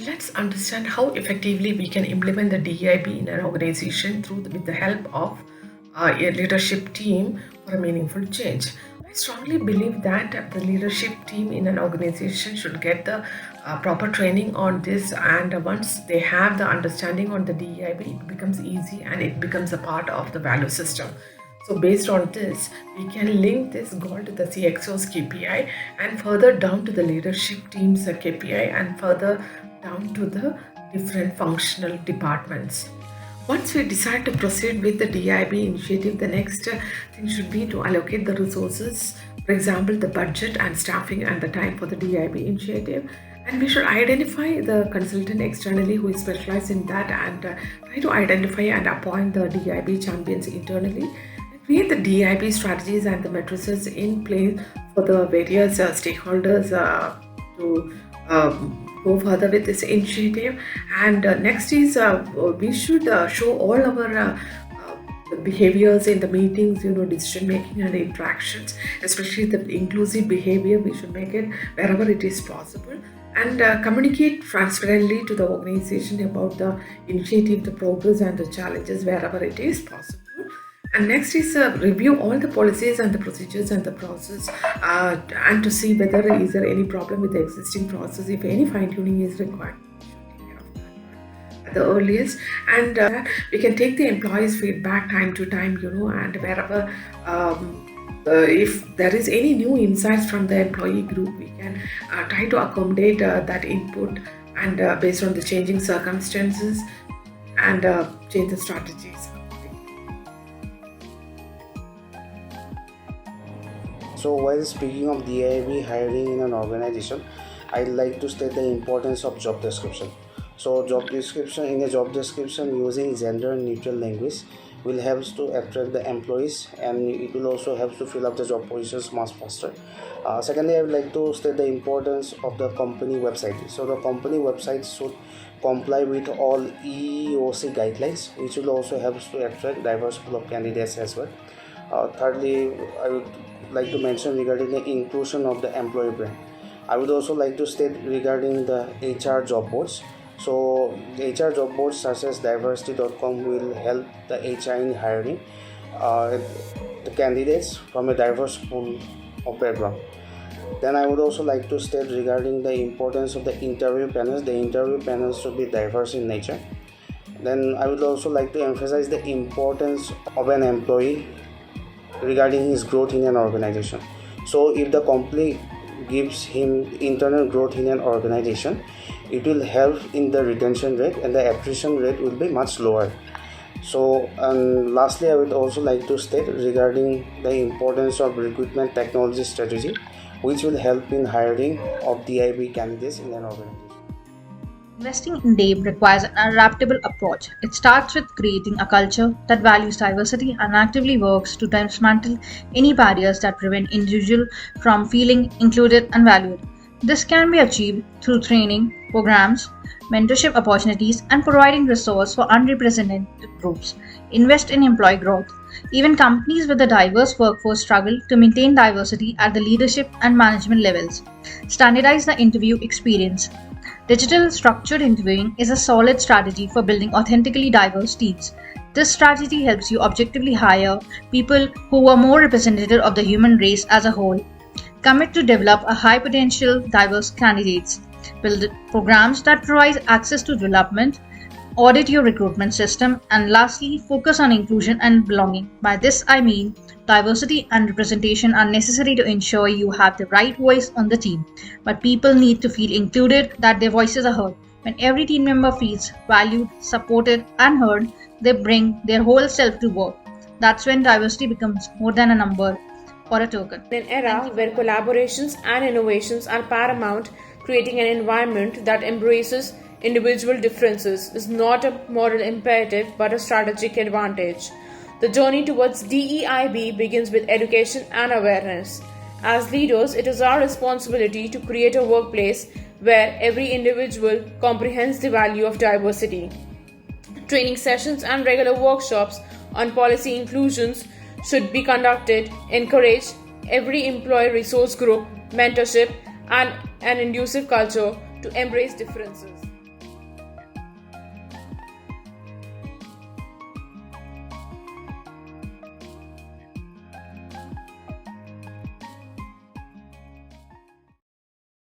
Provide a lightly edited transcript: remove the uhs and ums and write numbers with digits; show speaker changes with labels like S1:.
S1: Let's understand how effectively we can implement the DEIB in an organization with the help of a leadership team for a meaningful change. I strongly believe that the leadership team in an organization should get the proper training on this, and once they have the understanding on the DEIB, it becomes easy and it becomes a part of the value system. So based on this, we can link this goal to the CXO's KPI and further down to the leadership team's KPI and further down to the different functional departments. Once we decide to proceed with the DIB initiative, the next thing should be to allocate the resources, for example, the budget and staffing and the time for the DIB initiative. And we should identify the consultant externally who is specialized in that, and try to identify and appoint the DIB champions internally. And create the DIB strategies and the matrices in place for the various stakeholders to go further with this initiative. And next is we should show all our behaviors in the meetings, decision making and interactions, especially the inclusive behavior. We should make it wherever it is possible, and communicate transparently to the organization about the initiative, the progress and the challenges wherever it is possible. And next is review all the policies and the procedures and the process, and to see whether is there any problem with the existing process. If any fine tuning is required, at the earliest, and we can take the employees' feedback time to time, and wherever if there is any new insights from the employee group, we can try to accommodate that input, and based on the changing circumstances, and change the strategies.
S2: So while speaking of DIB hiring in an organization, I'd like to state the importance of job description. So in a job description using gender neutral language will help to attract the employees, and it will also help to fill up the job positions much faster. Secondly, I would like to state the importance of the company website. So the company website should comply with all EEOC guidelines, which will also help to attract diverse pool of candidates as well. Thirdly, I would like to mention regarding the inclusion of the employee brand. I would also like to state regarding the HR job boards. So the HR job boards such as diversity.com will help the HR in hiring the candidates from a diverse pool of background. Then I would also like to state regarding the importance of the interview panels. The interview panels should be diverse in nature. Then I would also like to emphasize the importance of an employee regarding his growth in an organization. So if the company gives him internal growth in an organization, it will help in the retention rate, and the attrition rate will be much lower. So, and lastly, I would also like to state regarding the importance of recruitment technology strategy, which will help in hiring of DIB candidates in an organization.
S3: Investing in DEIB requires an adaptable approach. It starts with creating a culture that values diversity and actively works to dismantle any barriers that prevent individuals from feeling included and valued. This can be achieved through training, programs, mentorship opportunities, and providing resources for underrepresented groups. Invest in employee growth. Even companies with a diverse workforce struggle to maintain diversity at the leadership and management levels. Standardize the interview experience. Digital structured interviewing is a solid strategy for building authentically diverse teams. This strategy helps you objectively hire people who are more representative of the human race as a whole. Commit to develop a high potential diverse candidates. Build programs that provide access to development. Audit your recruitment system, and lastly, focus on inclusion and belonging. By this I mean diversity and representation are necessary to ensure you have the right voice on the team, but people need to feel included, that their voices are heard. When every team member feels valued, supported and heard, they bring their whole self to work. That's when diversity becomes more than a number or a token.
S4: In an era where collaborations and innovations are paramount, creating an environment that embraces individual differences is not a moral imperative but a strategic advantage. The journey towards DEIB begins with education and awareness. As leaders, it is our responsibility to create a workplace where every individual comprehends the value of diversity. Training sessions and regular workshops on policy inclusions should be conducted, encourage every employee resource group, mentorship, and an inclusive culture to embrace differences.